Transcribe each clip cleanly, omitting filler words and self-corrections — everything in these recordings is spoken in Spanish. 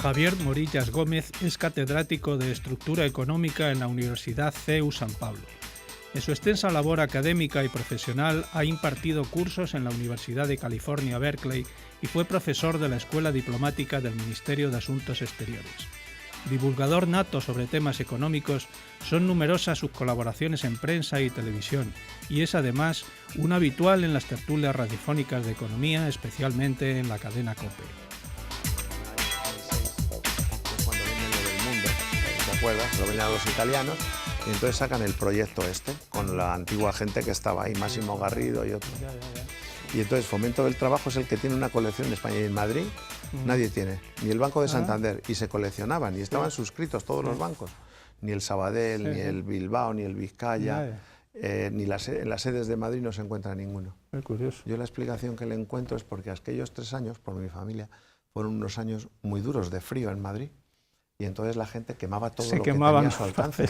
Javier Morillas Gómez es catedrático de Estructura Económica en la Universidad CEU San Pablo. En su extensa labor académica y profesional ha impartido cursos en la Universidad de California, Berkeley, y fue profesor de la Escuela Diplomática del Ministerio de Asuntos Exteriores. Divulgador nato sobre temas económicos, son numerosas sus colaboraciones en prensa y televisión, y es además un habitual en las tertulias radiofónicas de economía, especialmente en la cadena COPE. Cuando viene lo del mundo, ¿te acuerdas? Lo venían los italianos, y entonces sacan el proyecto este, con la antigua gente que estaba ahí, Máximo Garrido y otros. Y entonces Fomento del Trabajo es el que tiene una colección en España y en Madrid. Nadie tiene, ni el Banco de Santander, y se coleccionaban y estaban suscritos todos los bancos, ni el Sabadell, ni el Bilbao, ni el Vizcaya, ni en las sedes de Madrid no se encuentra ninguno. Muy curioso. Yo la explicación que le encuentro es porque aquellos 3 años, por mi familia, fueron unos años muy duros de frío en Madrid, y entonces la gente quemaba todo lo que tenía a su alcance.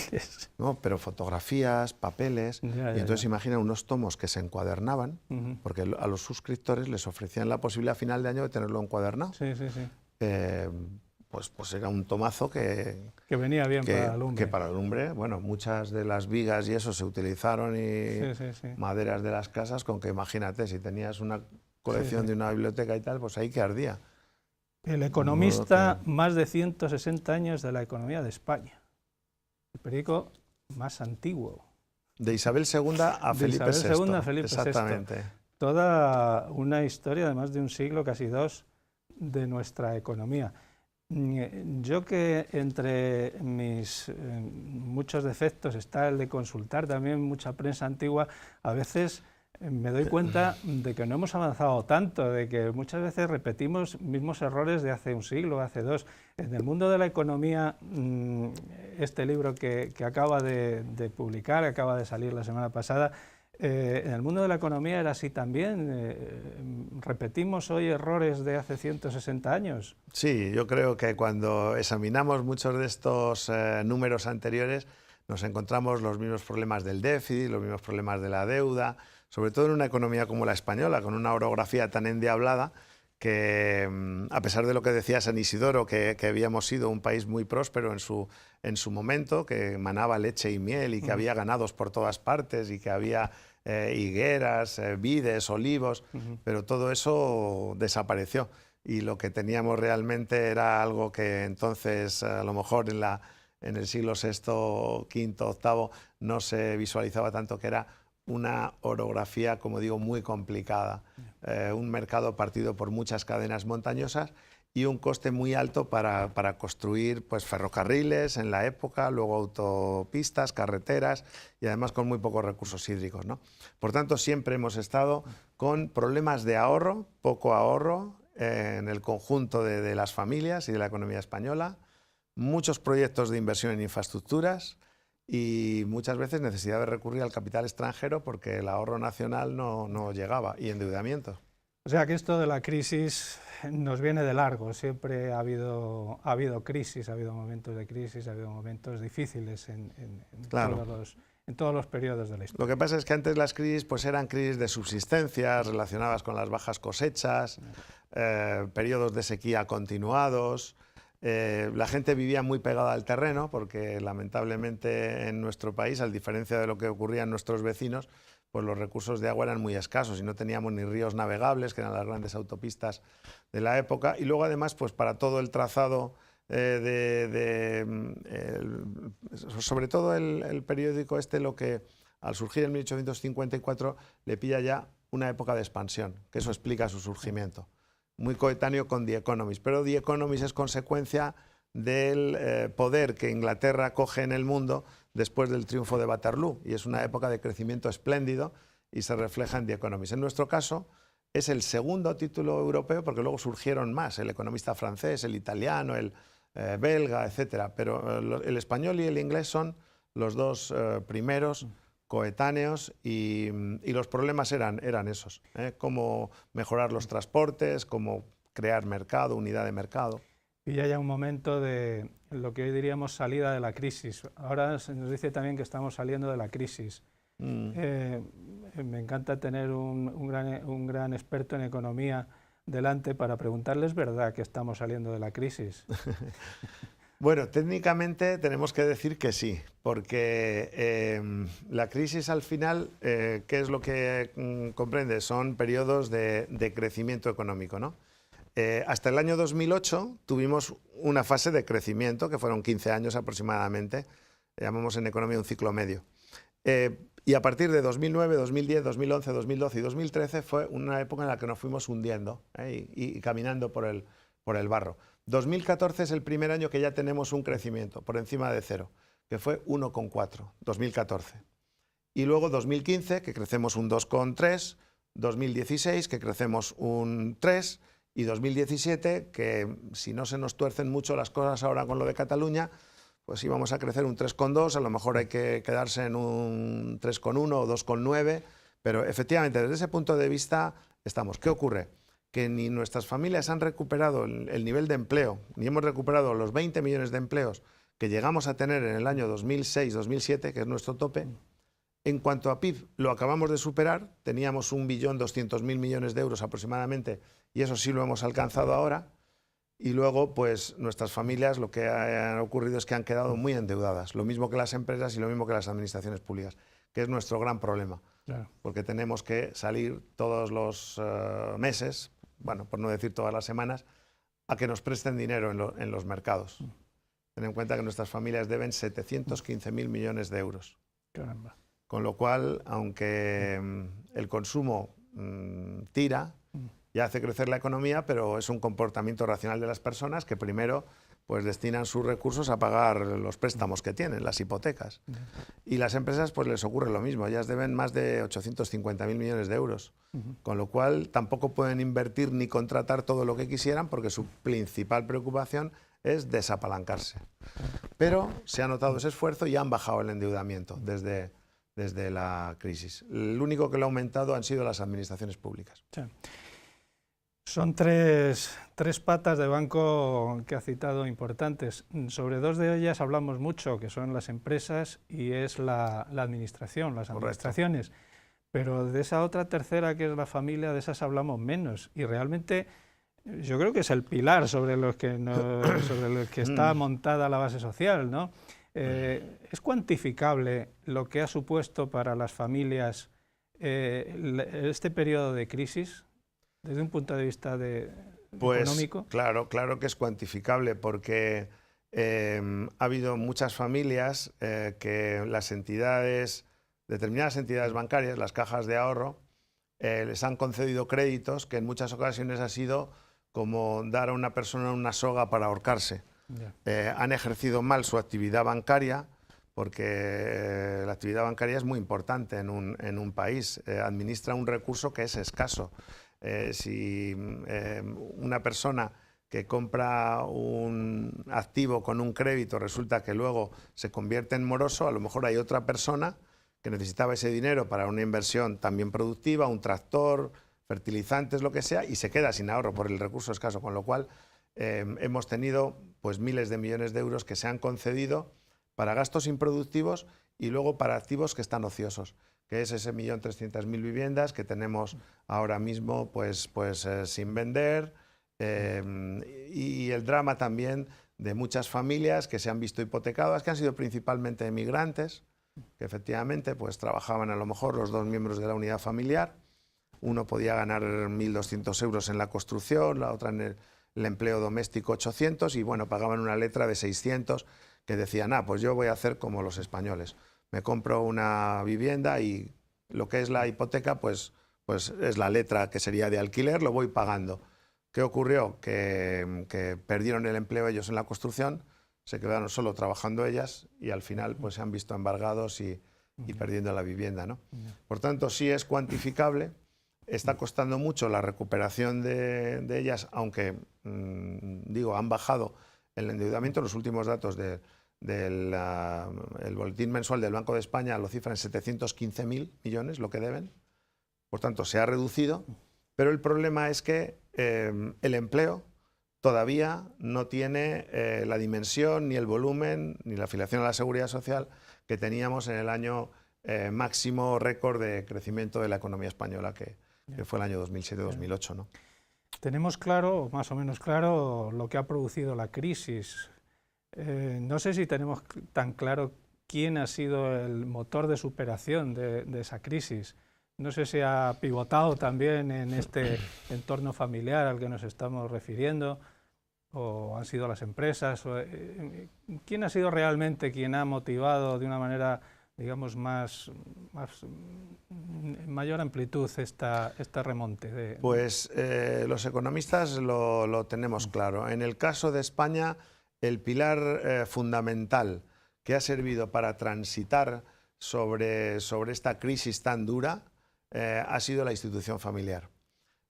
No, pero fotografías, papeles, y entonces imagina unos tomos que se encuadernaban, porque a los suscriptores les ofrecían la posibilidad a final de año de tenerlo encuadernado. Pues era un tomazo que venía bien para la lumbre. Que para la lumbre, bueno, muchas de las vigas y eso se utilizaron, y maderas de las casas, con que imagínate, si tenías una colección de una biblioteca y tal, pues ahí que ardía. El Economista, más de 160 años de la economía de España. El periódico más antiguo. De Isabel II a Felipe VI. Isabel II a Felipe Exactamente. VI. Toda una historia de más de un siglo, casi 2, de nuestra economía. Yo, que entre mis muchos defectos está el de consultar también mucha prensa antigua, a veces me doy cuenta de que no hemos avanzado tanto, de que muchas veces repetimos mismos errores de hace un siglo, hace 2. En el mundo de la economía, este libro que acaba de publicar, acaba de salir la semana pasada, en el mundo de la economía era así también. ¿Repetimos hoy errores de hace 160 años? Sí, yo creo que cuando examinamos muchos de estos números anteriores, nos encontramos los mismos problemas del déficit, los mismos problemas de la deuda, sobre todo en una economía como la española, con una orografía tan endiablada, que a pesar de lo que decía San Isidoro, que habíamos sido un país muy próspero en su momento, que manaba leche y miel y que había ganados por todas partes y que había higueras, vides, olivos, pero todo eso desapareció. Y lo que teníamos realmente era algo que entonces, a lo mejor en el siglo VI, V, VIII, no se visualizaba tanto, que era una orografía, como digo, muy complicada, un mercado partido por muchas cadenas montañosas y un coste muy alto para construir pues, ferrocarriles en la época, luego autopistas, carreteras, y además con muy pocos recursos hídricos, ¿no? Por tanto, siempre hemos estado con problemas de ahorro, poco ahorro en el conjunto de las familias y de la economía española, muchos proyectos de inversión en infraestructuras, y muchas veces necesidad de recurrir al capital extranjero porque el ahorro nacional no llegaba, y endeudamiento. O sea que esto de la crisis nos viene de largo. Siempre ha habido crisis, ha habido momentos de crisis, ha habido momentos difíciles en todos los periodos de la historia. Lo que pasa es que antes las crisis pues eran crisis de subsistencia relacionadas con las bajas cosechas, periodos de sequía continuados. La gente vivía muy pegada al terreno porque lamentablemente en nuestro país, a diferencia de lo que ocurría en nuestros vecinos, pues los recursos de agua eran muy escasos y no teníamos ni ríos navegables, que eran las grandes autopistas de la época, y luego además pues para todo el trazado sobre todo el periódico este, lo que al surgir en 1854 le pilla ya una época de expansión, que eso explica su surgimiento. Muy coetáneo con The Economist, pero The Economist es consecuencia del poder que Inglaterra coge en el mundo después del triunfo de Waterloo, y es una época de crecimiento espléndido y se refleja en The Economist. En nuestro caso es el segundo título europeo, porque luego surgieron más, el Economista francés, el italiano, el belga, etcétera, pero el español y el inglés son los dos primeros coetáneos, y los problemas eran esos, cómo mejorar los transportes, cómo crear mercado, unidad de mercado. Y ya hay un momento de lo que hoy diríamos salida de la crisis. Ahora se nos dice también que estamos saliendo de la crisis. Me encanta tener un gran experto en economía delante para preguntarles, ¿verdad que estamos saliendo de la crisis? Bueno, técnicamente tenemos que decir que sí, porque la crisis al final, ¿qué es lo que comprende? Son periodos de crecimiento económico, ¿no? Hasta el año 2008 tuvimos una fase de crecimiento, que fueron 15 años aproximadamente, llamamos en economía un ciclo medio. Y a partir de 2009, 2010, 2011, 2012 y 2013 fue una época en la que nos fuimos hundiendo y caminando por el barro. 2014 es el primer año que ya tenemos un crecimiento por encima de cero, que fue 1,4, 2014. Y luego 2015, que crecemos un 2,3, 2016, que crecemos un 3, y 2017, que si no se nos tuercen mucho las cosas ahora con lo de Cataluña, pues íbamos a crecer un 3,2, a lo mejor hay que quedarse en un 3,1 o 2,9, pero efectivamente desde ese punto de vista estamos. ¿Qué ocurre? Que ni nuestras familias han recuperado el nivel de empleo, ni hemos recuperado los 20 millones de empleos que llegamos a tener en el año 2006-2007, que es nuestro tope. En cuanto a PIB, lo acabamos de superar, teníamos 1.200.000 millones de euros aproximadamente, y eso sí lo hemos alcanzado ahora. Y luego, pues nuestras familias lo que ha ocurrido es que han quedado muy endeudadas, lo mismo que las empresas y lo mismo que las administraciones públicas, que es nuestro gran problema, claro, porque tenemos que salir todos los meses, bueno, por no decir todas las semanas, a que nos presten dinero en los mercados. Ten en cuenta que nuestras familias deben 715.000 millones de euros. Caramba. Con lo cual, aunque el consumo tira y hace crecer la economía, pero es un comportamiento racional de las personas que primero pues destinan sus recursos a pagar los préstamos que tienen, las hipotecas. Y las empresas pues les ocurre lo mismo, ellas deben más de 850.000 millones de euros, con lo cual tampoco pueden invertir ni contratar todo lo que quisieran porque su principal preocupación es desapalancarse. Pero se ha notado ese esfuerzo y han bajado el endeudamiento desde la crisis. Lo único que lo ha aumentado han sido las administraciones públicas. Sí. Son tres patas de banco que ha citado importantes. Sobre dos de ellas hablamos mucho, que son las empresas y es la administración, las administraciones. Correcto. Pero de esa otra tercera, que es la familia, de esas hablamos menos. Y realmente yo creo que es el pilar sobre los que está montada la base social, ¿no? ¿Es cuantificable lo que ha supuesto para las familias este periodo de crisis? Desde un punto de vista económico. Claro que es cuantificable porque ha habido muchas familias que determinadas entidades bancarias, las cajas de ahorro, les han concedido créditos que en muchas ocasiones ha sido como dar a una persona una soga para ahorcarse. Han ejercido mal su actividad bancaria porque la actividad bancaria es muy importante en un país, administra un recurso que es escaso. Si una persona que compra un activo con un crédito resulta que luego se convierte en moroso, a lo mejor hay otra persona que necesitaba ese dinero para una inversión también productiva, un tractor, fertilizantes, lo que sea, y se queda sin ahorro por el recurso escaso, con lo cual hemos tenido pues miles de millones de euros que se han concedido para gastos improductivos y luego para activos que están ociosos, que es ese 1.300.000 viviendas que tenemos ahora mismo pues sin vender, y el drama también de muchas familias que se han visto hipotecadas, que han sido principalmente emigrantes, que efectivamente pues trabajaban a lo mejor los dos miembros de la unidad familiar. Uno podía ganar 1.200 euros en la construcción, la otra en el empleo doméstico 800, y bueno, pagaban una letra de 600 que decían, pues yo voy a hacer como los españoles. Me compro una vivienda y lo que es la hipoteca pues es la letra que sería de alquiler, lo voy pagando. ¿Qué ocurrió? Que perdieron el empleo ellos en la construcción, se quedaron solo trabajando ellas y al final pues se han visto embargados y perdiendo la vivienda, ¿no? Por tanto, sí es cuantificable, está costando mucho la recuperación de ellas, aunque, digo, han bajado el endeudamiento. Los últimos datos del boletín mensual del Banco de España lo cifran en 715.000 millones, lo que deben. Por tanto, se ha reducido, pero el problema es que el empleo todavía no tiene la dimensión, ni el volumen, ni la afiliación a la Seguridad Social que teníamos en el año máximo récord de crecimiento de la economía española, que fue el año 2007-2008, ¿no? Tenemos claro, o más o menos claro, lo que ha producido la crisis. No sé si tenemos tan claro quién ha sido el motor de superación de esa crisis. No sé si ha pivotado también en este entorno familiar al que nos estamos refiriendo, o han sido las empresas. ¿Quién ha sido realmente quien ha motivado de una manera, digamos, mayor amplitud este remonte? Pues los economistas lo tenemos claro. En el caso de España, el pilar fundamental que ha servido para transitar sobre esta crisis tan dura ha sido la institución familiar.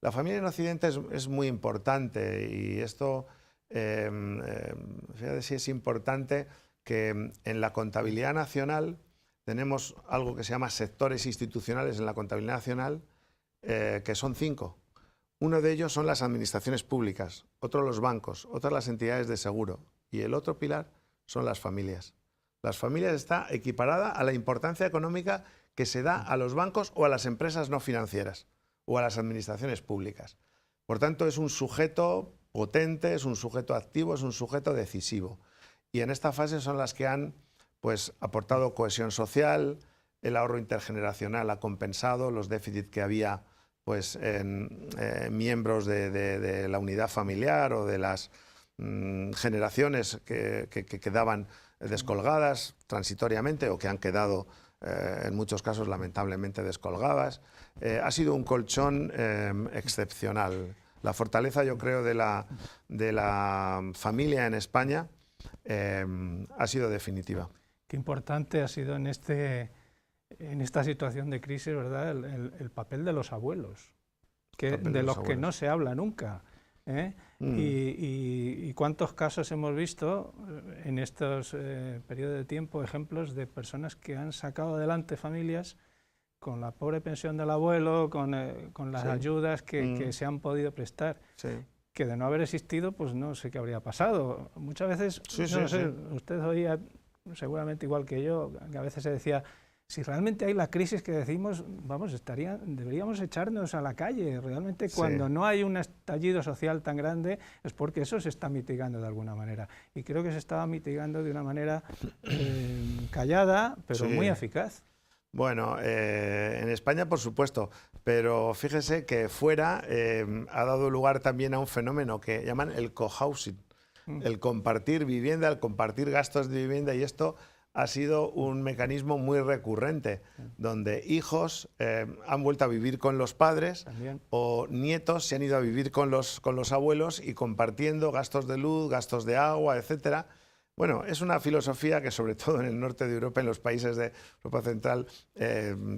La familia en Occidente es muy importante, y esto, fíjate si es importante que en la contabilidad nacional tenemos algo que se llama sectores institucionales en la contabilidad nacional, que son 5. Uno de ellos son las administraciones públicas, otro los bancos, otras las entidades de seguro, y el otro pilar son las familias. Las familias está equiparada a la importancia económica que se da a los bancos o a las empresas no financieras o a las administraciones públicas. Por tanto, es un sujeto potente, es un sujeto activo, es un sujeto decisivo. Y en esta fase son las que han aportado cohesión social, el ahorro intergeneracional ha compensado los déficits que había en miembros de la unidad familiar o de las generaciones que quedaban descolgadas transitoriamente o que han quedado en muchos casos lamentablemente descolgadas. Ha sido un colchón excepcional. La fortaleza, yo creo, de la familia en España ha sido definitiva. Qué importante ha sido en esta situación de crisis, ¿verdad?, el papel de los abuelos, de los que no se habla nunca. Y cuántos casos hemos visto en estos periodos de tiempo, ejemplos de personas que han sacado adelante familias con la pobre pensión del abuelo, con las ayudas que se han podido prestar, que de no haber existido, pues no sé qué habría pasado. Muchas veces, no sé, usted oía, seguramente igual que yo, que a veces se decía, si realmente hay la crisis que decimos, vamos, deberíamos echarnos a la calle. Realmente cuando no hay un estallido social tan grande es porque eso se está mitigando de alguna manera. Y creo que se estaba mitigando de una manera callada, pero muy eficaz. Bueno, en España por supuesto, pero fíjese que fuera ha dado lugar también a un fenómeno que llaman el cohousing, el compartir vivienda, el compartir gastos de vivienda, y esto ha sido un mecanismo muy recurrente, donde hijos han vuelto a vivir con los padres o nietos se han ido a vivir con los abuelos y compartiendo gastos de luz, gastos de agua, etcétera. Bueno, es una filosofía que sobre todo en el norte de Europa, en los países de Europa Central,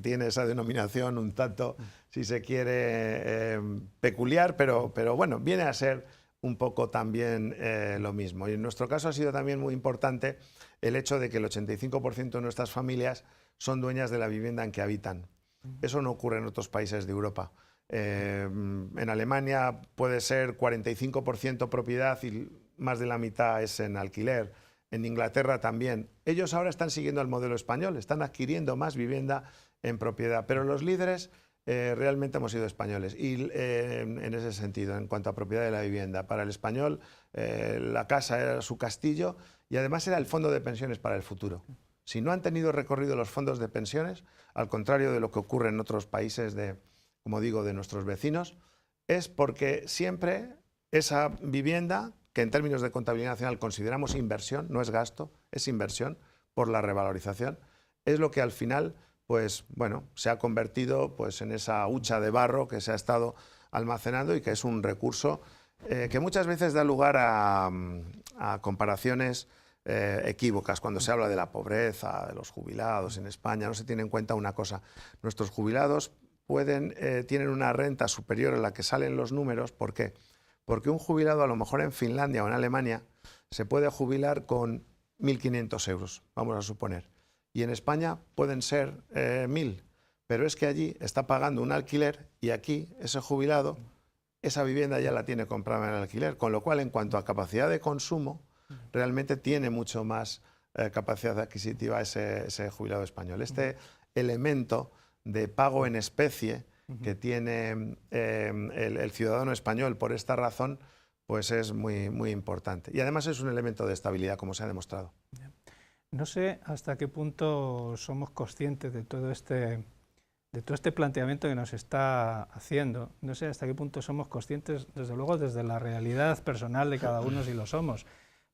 tiene esa denominación un tanto, si se quiere, peculiar, pero bueno, viene a ser un poco también lo mismo. Y en nuestro caso ha sido también muy importante el hecho de que el 85% de nuestras familias son dueñas de la vivienda en que habitan. Eso no ocurre en otros países de Europa. En Alemania puede ser 45% propiedad y más de la mitad es en alquiler. En Inglaterra también. Ellos ahora están siguiendo el modelo español, están adquiriendo más vivienda en propiedad, pero los líderes realmente hemos sido españoles. Y en ese sentido, en cuanto a propiedad de la vivienda, para el español la casa era su castillo y además era el fondo de pensiones para el futuro. Si no han tenido recorrido los fondos de pensiones, al contrario de lo que ocurre en otros países como digo, de nuestros vecinos, es porque siempre esa vivienda, que en términos de contabilidad nacional consideramos inversión, no es gasto, es inversión por la revalorización, es lo que al final se ha convertido en esa hucha de barro que se ha estado almacenando y que es un recurso que muchas veces da lugar a comparaciones equívocas. Cuando se habla de la pobreza, de los jubilados en España, no se tiene en cuenta una cosa. Nuestros jubilados tienen una renta superior a la que salen los números. ¿Por qué? Porque un jubilado a lo mejor en Finlandia o en Alemania se puede jubilar con 1.500 euros, vamos a suponer. Y en España pueden ser 1.000, pero es que allí está pagando un alquiler y aquí ese jubilado, esa vivienda ya la tiene comprada en el alquiler, con lo cual en cuanto a capacidad de consumo, realmente tiene mucho más capacidad adquisitiva ese jubilado español. Este elemento de pago en especie que tiene el ciudadano español por esta razón, pues es muy, muy importante. Y además es un elemento de estabilidad, como se ha demostrado. No sé hasta qué punto somos conscientes de todo este planteamiento que nos está haciendo. No sé hasta qué punto somos conscientes, desde luego, desde la realidad personal de cada uno, si lo somos.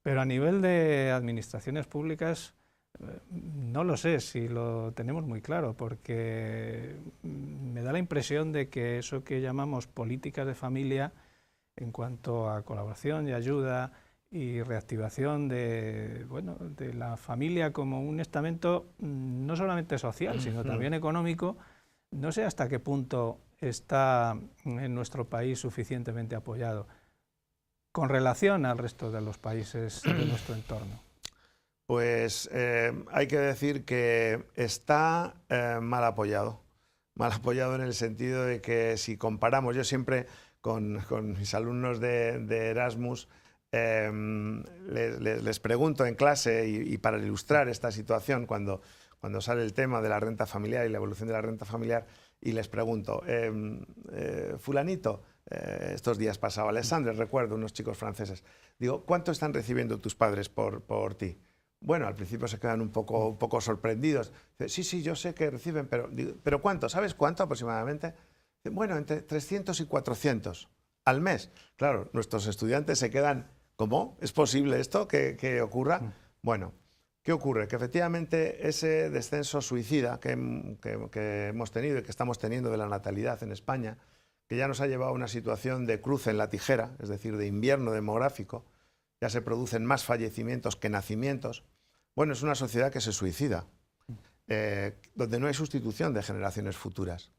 Pero a nivel de administraciones públicas, no lo sé si lo tenemos muy claro, porque me da la impresión de que eso que llamamos políticas de familia, en cuanto a colaboración y ayuda y reactivación de la familia como un estamento no solamente social, sino también económico, no sé hasta qué punto está en nuestro país suficientemente apoyado con relación al resto de los países de nuestro entorno. Pues hay que decir que está mal apoyado en el sentido de que si comparamos, yo siempre con mis alumnos de Erasmus les pregunto en clase y para ilustrar esta situación cuando sale el tema de la renta familiar y la evolución de la renta familiar, y les pregunto, fulanito, estos días pasaba Alexandre, recuerdo, unos chicos franceses, digo, ¿cuánto están recibiendo tus padres por ti? Bueno, al principio se quedan un poco sorprendidos. Dice, sí, yo sé que reciben, pero ¿cuánto? ¿Sabes cuánto aproximadamente? Dice, bueno, entre 300 y 400 al mes. Claro, nuestros estudiantes se quedan, ¿cómo? ¿Es posible esto que ocurra? Bueno, ¿qué ocurre? Que efectivamente ese descenso suicida que hemos tenido y que estamos teniendo de la natalidad en España, que ya nos ha llevado a una situación de cruce en la tijera, es decir, de invierno demográfico, ya se producen más fallecimientos que nacimientos. Bueno, es una sociedad que se suicida, donde no hay sustitución de generaciones futuras.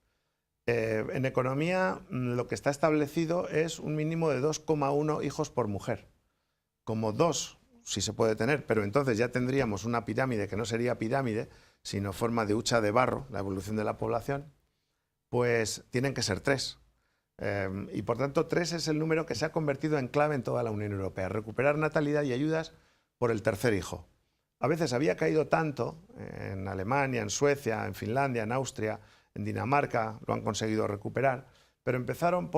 En economía lo que está establecido es un mínimo de 2,1 hijos por mujer. Como 2, sí se puede tener, pero entonces ya tendríamos una pirámide que no sería pirámide, sino forma de hucha de barro, la evolución de la población, pues tienen que ser 3. Y por tanto 3 es el número que se ha convertido en clave en toda la Unión Europea, recuperar natalidad y ayudas por el tercer hijo. A veces había caído tanto en Alemania, en Suecia, en Finlandia, en Austria, en Dinamarca, lo han conseguido recuperar, pero empezaron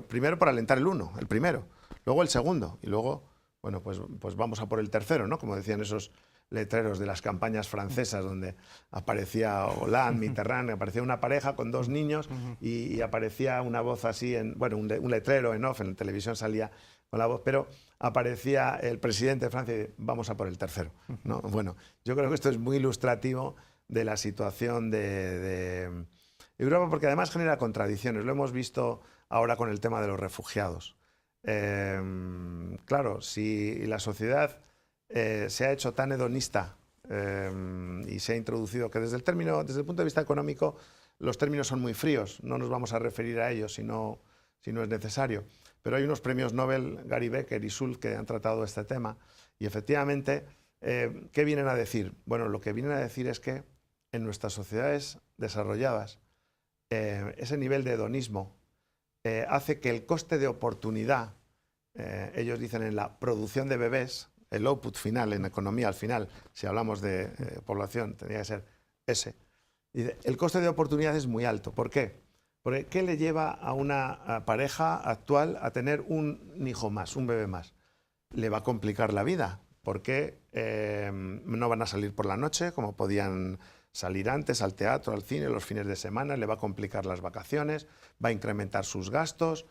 primero por alentar el primero, luego el segundo y luego, bueno, pues vamos a por el tercero, ¿no? Como decían esos letreros de las campañas francesas donde aparecía Hollande, Mitterrand, aparecía una pareja con 2 niños y aparecía una voz así, un letrero en off, en la televisión salía con la voz, pero aparecía el presidente de Francia y vamos a por el tercero, ¿no? Bueno, yo creo que esto es muy ilustrativo de la situación de Europa, porque además genera contradicciones. Lo hemos visto ahora con el tema de los refugiados. Claro, si la sociedad se ha hecho tan hedonista y se ha introducido que desde el punto de vista económico los términos son muy fríos, no nos vamos a referir a ellos si no es necesario. Pero hay unos premios Nobel, Gary Becker y Schultz, que han tratado este tema y efectivamente, ¿qué vienen a decir? Bueno, lo que vienen a decir es que en nuestras sociedades desarrolladas ese nivel de hedonismo hace que el coste de oportunidad, ellos dicen en la producción de bebés, el output final en economía al final, si hablamos de población, tendría que ser ese. Dice, el coste de oportunidad es muy alto. ¿Por qué? Porque ¿qué le lleva a una pareja actual a tener un hijo más, un bebé más? Le va a complicar la vida, porque no van a salir por la noche como podían salir antes, al teatro, al cine, los fines de semana, le va a complicar las vacaciones, va a incrementar sus gastos,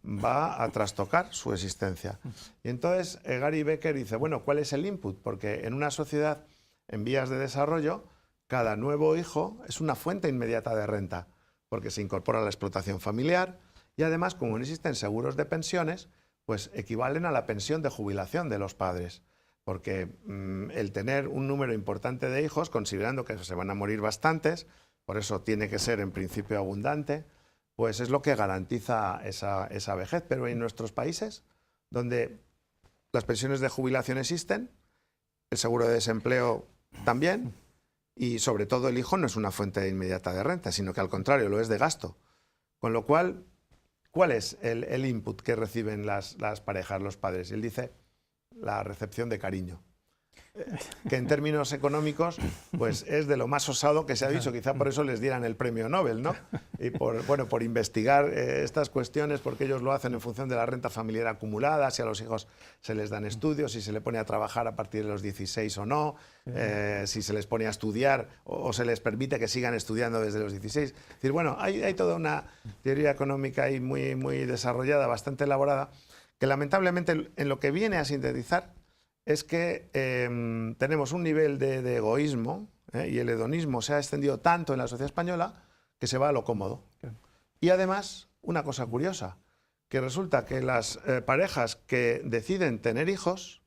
va a trastocar su existencia. Y entonces Gary Becker dice, bueno, ¿cuál es el input? Porque en una sociedad en vías de desarrollo, cada nuevo hijo es una fuente inmediata de renta, porque se incorpora a la explotación familiar y además, como no existen seguros de pensiones, pues equivalen a la pensión de jubilación de los padres. Porque el tener un número importante de hijos, considerando que se van a morir bastantes, por eso tiene que ser en principio abundante, pues es lo que garantiza esa vejez. Pero en nuestros países, donde las pensiones de jubilación existen, el seguro de desempleo también, y sobre todo el hijo no es una fuente inmediata de renta, sino que al contrario, lo es de gasto. Con lo cual, ¿cuál es el input que reciben las parejas, los padres? Y él dice, la recepción de cariño. que en términos económicos pues es de lo más osado que se ha dicho, quizá por eso les dieran el premio Nobel, ¿no? Y por investigar estas cuestiones, porque ellos lo hacen en función de la renta familiar acumulada, si a los hijos se les dan estudios, si se les pone a trabajar a partir de los 16 o no, si se les pone a estudiar o se les permite que sigan estudiando desde los 16. Es decir, bueno, hay toda una teoría económica ahí muy desarrollada, bastante elaborada, que lamentablemente en lo que viene a sintetizar es que tenemos un nivel de egoísmo, y el hedonismo se ha extendido tanto en la sociedad española que se va a lo cómodo. Y además, una cosa curiosa, que resulta que las parejas que deciden tener hijos,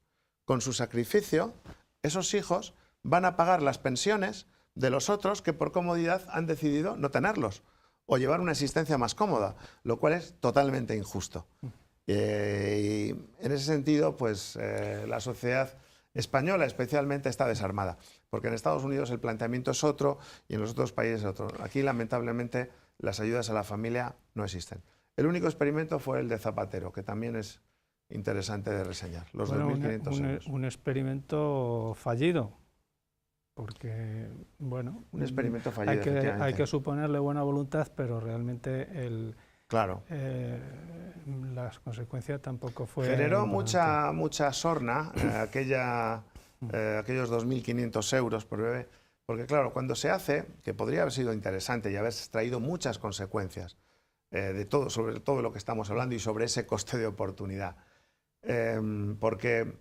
con su sacrificio, esos hijos van a pagar las pensiones de los otros que por comodidad han decidido no tenerlos o llevar una existencia más cómoda, lo cual es totalmente injusto. Y en ese sentido, pues la sociedad española especialmente está desarmada, porque en Estados Unidos el planteamiento es otro y en los otros países es otro. Aquí, lamentablemente, las ayudas a la familia no existen. El único experimento fue el de Zapatero, que también es interesante de reseñar, los 2.500 euros. Un experimento fallido, porque, bueno, un experimento fallido, hay que suponerle buena voluntad, pero realmente claro. Las consecuencias tampoco fue... Generó mucha sorna aquellos 2.500 euros por bebé, porque claro, cuando se hace, que podría haber sido interesante y haber traído muchas consecuencias sobre todo lo que estamos hablando y sobre ese coste de oportunidad, porque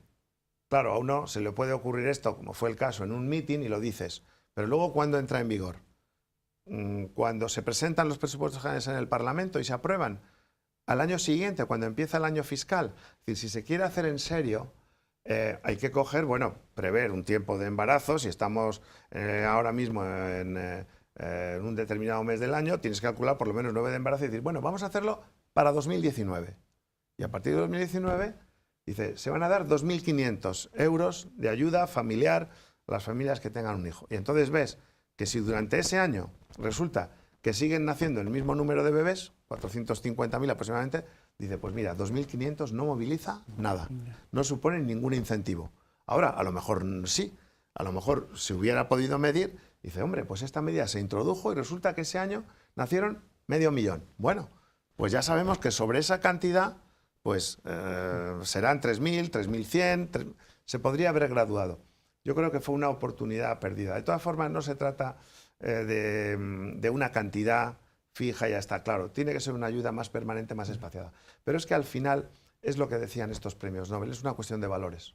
claro, a uno se le puede ocurrir esto, como fue el caso, en un mitin y lo dices, pero luego ¿cuándo entra en vigor? Cuando se presentan los presupuestos generales en el Parlamento y se aprueban, al año siguiente, cuando empieza el año fiscal. Es decir, si se quiere hacer en serio, hay que prever un tiempo de embarazo. Si estamos ahora mismo en un determinado mes del año, tienes que calcular por lo menos 9 de embarazo y decir, bueno, vamos a hacerlo para 2019. Y a partir de 2019, dice, se van a dar 2.500 euros de ayuda familiar a las familias que tengan un hijo. Y entonces ves que si durante ese año resulta que siguen naciendo el mismo número de bebés, 450.000 aproximadamente, dice, pues mira, 2.500 no moviliza nada, no supone ningún incentivo. Ahora, a lo mejor sí, a lo mejor se hubiera podido medir, dice, hombre, pues esta medida se introdujo y resulta que ese año nacieron 500.000. Bueno, pues ya sabemos que sobre esa cantidad, pues serán 3.000, 3.100, se podría haber graduado. Yo creo que fue una oportunidad perdida. De todas formas, no se trata de una cantidad fija, ya está claro. Tiene que ser una ayuda más permanente, más espaciada. Pero es que al final es lo que decían estos premios Nobel, es una cuestión de valores.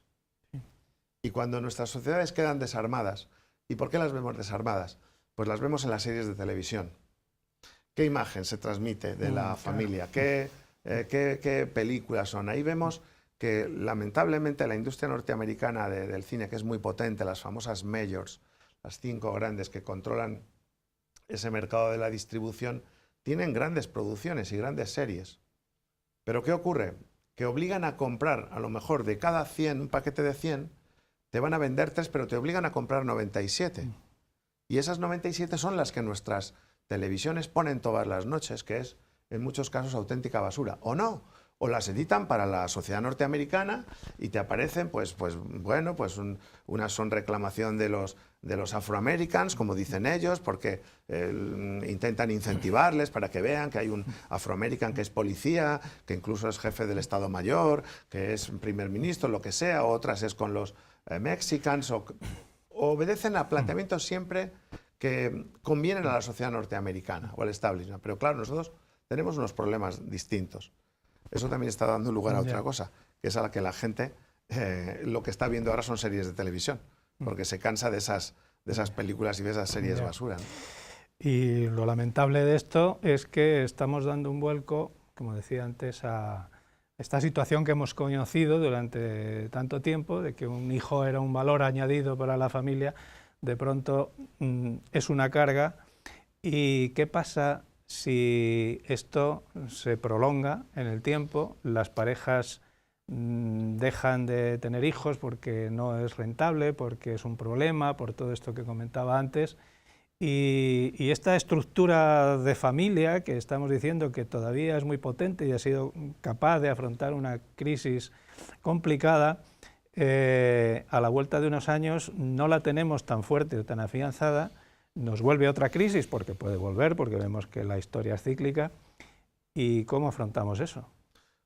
Y cuando nuestras sociedades quedan desarmadas, ¿y por qué las vemos desarmadas? Pues las vemos en las series de televisión. ¿Qué imagen se transmite de la familia? ¿Qué películas son? Ahí vemos que lamentablemente la industria norteamericana del cine, que es muy potente, las famosas majors, las 5 grandes que controlan ese mercado de la distribución, tienen grandes producciones y grandes series. Pero ¿qué ocurre? Que obligan a comprar, a lo mejor de cada 100, un paquete de 100, te van a vender 3, pero te obligan a comprar 97. Y esas 97 son las que nuestras televisiones ponen todas las noches, que es en muchos casos auténtica basura. ¿O no? O las editan para la sociedad norteamericana y te aparecen, unas son reclamación de los afroamericans, como dicen ellos, porque intentan incentivarles para que vean que hay un afroamerican que es policía, que incluso es jefe del Estado Mayor, que es primer ministro, lo que sea, otras es con los mexicans, o obedecen a planteamientos siempre que convienen a la sociedad norteamericana o al establishment. Pero claro, nosotros tenemos unos problemas distintos. Eso también está dando lugar a otra cosa, que es a la que la gente lo que está viendo ahora son series de televisión, porque se cansa de esas películas y de esas series basura, ¿no? Y lo lamentable de esto es que estamos dando un vuelco, como decía antes, a esta situación que hemos conocido durante tanto tiempo, de que un hijo era un valor añadido para la familia, de pronto es una carga. ¿Y qué pasa si esto se prolonga en el tiempo? Las parejas dejan de tener hijos porque no es rentable, porque es un problema, por todo esto que comentaba antes, y esta estructura de familia que estamos diciendo que todavía es muy potente y ha sido capaz de afrontar una crisis complicada, a la vuelta de unos años no la tenemos tan fuerte o tan afianzada, nos vuelve otra crisis, porque puede volver, porque vemos que la historia es cíclica. ¿Y cómo afrontamos eso?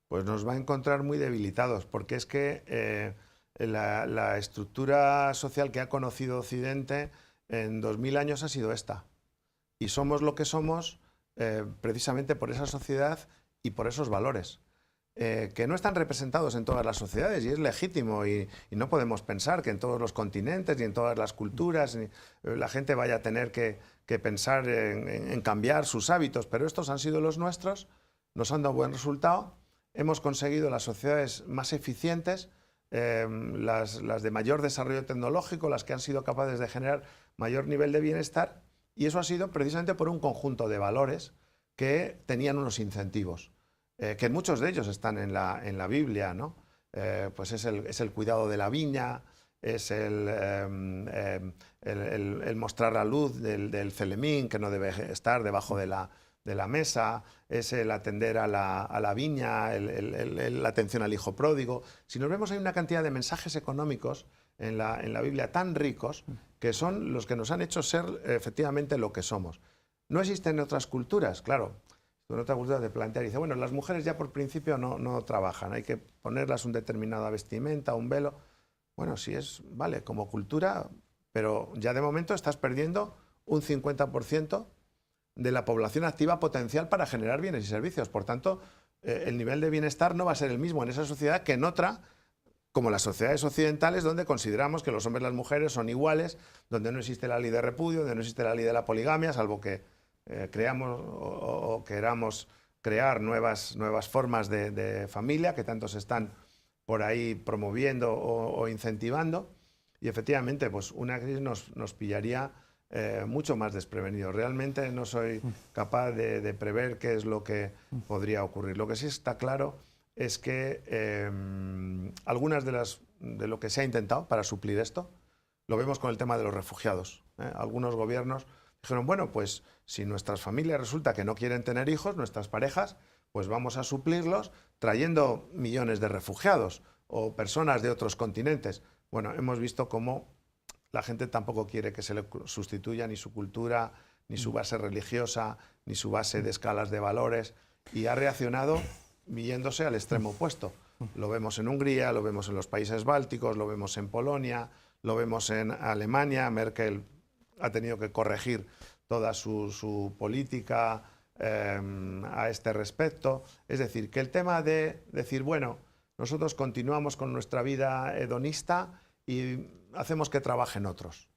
Pues nos va a encontrar muy debilitados, porque es que la estructura social que ha conocido Occidente en 2000 años ha sido esta. Y somos lo que somos precisamente por esa sociedad y por esos valores, que no están representados en todas las sociedades, y es legítimo, y no podemos pensar que en todos los continentes y en todas las culturas la gente vaya a tener que pensar en cambiar sus hábitos, pero estos han sido los nuestros, nos han dado buen resultado, hemos conseguido las sociedades más eficientes, las de mayor desarrollo tecnológico, las que han sido capaces de generar mayor nivel de bienestar, y eso ha sido precisamente por un conjunto de valores que tenían unos incentivos, que muchos de ellos están en la Biblia, ¿no? Pues es el cuidado de la viña, es el mostrar la luz del celemín, que no debe estar debajo de la mesa, es el atender a la viña, la atención al hijo pródigo. Si nos vemos, hay una cantidad de mensajes económicos en la Biblia tan ricos, que son los que nos han hecho ser efectivamente lo que somos. No existen en otras culturas, claro. En otras culturas te plantea y dice, bueno, las mujeres ya por principio no trabajan, hay que ponerlas una determinada vestimenta, un velo. Bueno, sí es, vale, como cultura, pero ya de momento estás perdiendo un 50% de la población activa potencial para generar bienes y servicios. Por tanto, el nivel de bienestar no va a ser el mismo en esa sociedad que en otra, como las sociedades occidentales, donde consideramos que los hombres y las mujeres son iguales, donde no existe la ley de repudio, donde no existe la ley de la poligamia, salvo que creamos o queramos crear nuevas formas de familia que tanto se están por ahí promoviendo o incentivando, y efectivamente pues una crisis nos pillaría mucho más desprevenidos. Realmente no soy capaz de prever qué es lo que podría ocurrir. Lo que sí está claro es que algunas de lo que se ha intentado para suplir esto, lo vemos con el tema de los refugiados. Algunos gobiernos dijeron, bueno, pues si nuestras familias resulta que no quieren tener hijos, nuestras parejas, pues vamos a suplirlos trayendo millones de refugiados o personas de otros continentes. Bueno, hemos visto cómo la gente tampoco quiere que se le sustituya ni su cultura, ni su base religiosa, ni su base de escalas de valores, y ha reaccionado yéndose al extremo opuesto. Lo vemos en Hungría, lo vemos en los países bálticos, lo vemos en Polonia, lo vemos en Alemania. Merkel ha tenido que corregir toda su política a este respecto. Es decir, que el tema de decir, bueno, nosotros continuamos con nuestra vida hedonista y hacemos que trabajen otros,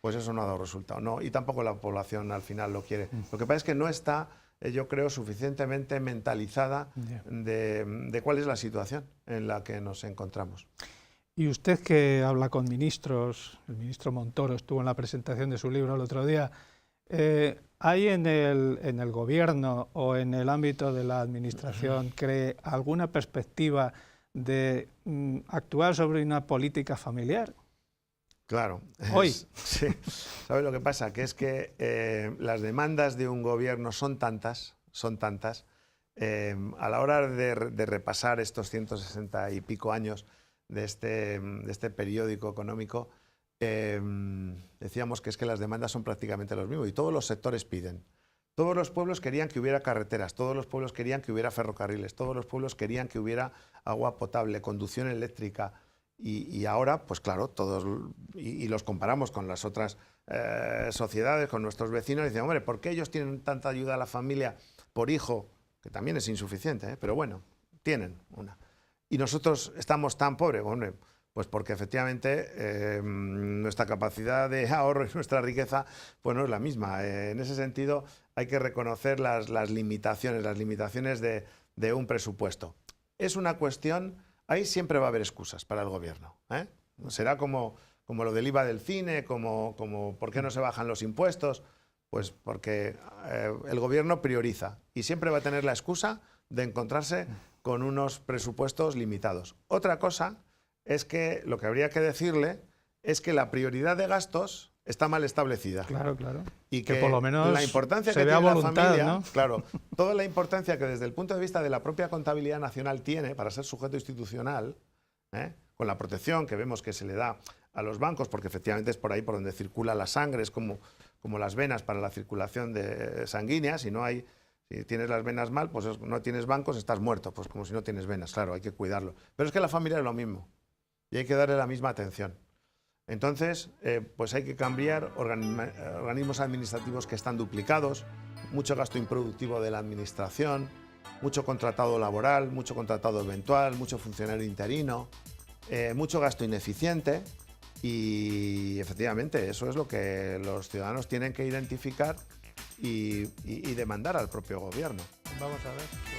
pues eso no ha dado resultado, no, y tampoco la población al final lo quiere. Lo que pasa es que no está, yo creo, suficientemente mentalizada de cuál es la situación en la que nos encontramos. Y usted, que habla con ministros, el ministro Montoro estuvo en la presentación de su libro el otro día, ¿hay en el gobierno o en el ámbito de la administración, cree, alguna perspectiva de actuar sobre una política familiar? Claro. Hoy. Sí. ¿Sabes lo que pasa? Que es que las demandas de un gobierno son tantas, a la hora de repasar estos 160 y pico años de este periódico económico, decíamos que es que las demandas son prácticamente los mismos y todos los sectores piden. Todos los pueblos querían que hubiera carreteras, todos los pueblos querían que hubiera ferrocarriles, todos los pueblos querían que hubiera agua potable, conducción eléctrica, y ahora, pues claro, todos, y los comparamos con las otras sociedades, con nuestros vecinos, y dicen, hombre, ¿por qué ellos tienen tanta ayuda a la familia por hijo? Que también es insuficiente, pero bueno, tienen una. Y nosotros estamos tan pobres, hombre, pues porque efectivamente nuestra capacidad de ahorro y nuestra riqueza pues no es la misma. En ese sentido hay que reconocer las limitaciones de un presupuesto. Es una cuestión, ahí siempre va a haber excusas para el gobierno, ¿eh? Será como lo del IVA del cine, como ¿por qué no se bajan los impuestos? Pues porque el gobierno prioriza y siempre va a tener la excusa de encontrarse con unos presupuestos limitados. Otra cosa es que lo que habría que decirle es que la prioridad de gastos está mal establecida. Claro, claro. Y que por lo menos la importancia se que vea tiene voluntad, la familia, ¿no? claro, toda la importancia que desde el punto de vista de la propia contabilidad nacional tiene para ser sujeto institucional, con la protección que vemos que se le da a los bancos, porque efectivamente es por ahí por donde circula la sangre, es como las venas para la circulación sanguínea. Si tienes las venas mal, pues no tienes bancos, estás muerto, pues como si no tienes venas, claro, hay que cuidarlo. Pero es que la familia es lo mismo y hay que darle la misma atención. Entonces, pues hay que cambiar organismos administrativos que están duplicados, mucho gasto improductivo de la administración, mucho contratado laboral, mucho contratado eventual, mucho funcionario interino, mucho gasto ineficiente y efectivamente eso es lo que los ciudadanos tienen que identificar y demandar al propio gobierno. Vamos a ver.